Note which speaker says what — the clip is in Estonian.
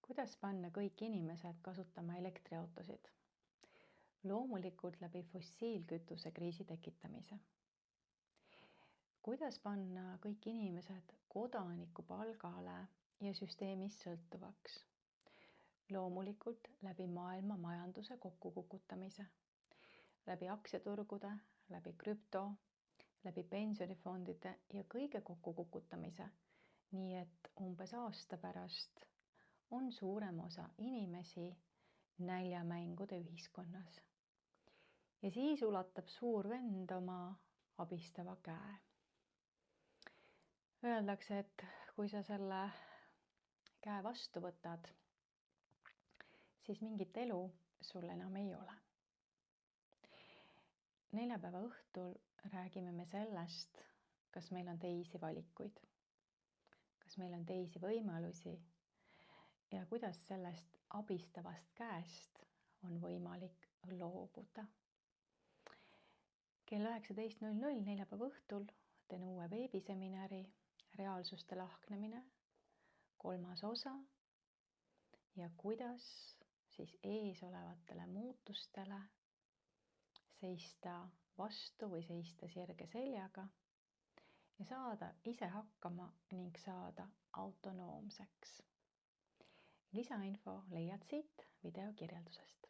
Speaker 1: Kuidas panna kõik inimesed kasutama elektriautosid? Loomulikult läbi fossiilkütuse kriisi tekitamise. Kuidas panna kõik inimesed kodanikupalgale ja süsteemist sõltuvaks? Loomulikult läbi maailma majanduse kokkukukutamise, läbi aktsiaturgude, läbi krüpto, läbi pensionifondide ja kõige kokkukukutamise, nii et umbes aasta pärast on suurem osa inimesi näljamängude ühiskonnas. Ja siis ulatab suur vend oma abistava käe. Öeldakse, et kui sa selle käe vastu võtad, siis mingit elu sul enam ei ole. Neljapäeva õhtul räägime me sellest, kas meil on teisi valikuid, kas meil on teisi võimalusi ja kuidas sellest abistavast käest on võimalik loobuda. Kell 19.00 neljapäeva õhtul teen uue veebiseminari Reaalsuste lahknemine, 3. osa ja kuidas siis eesolevatele muutustele seista vastu või seista sirge seljaga ja saada ise hakkama ning saada autonoomseks. Lisainfo leiad siit video kirjeldusest.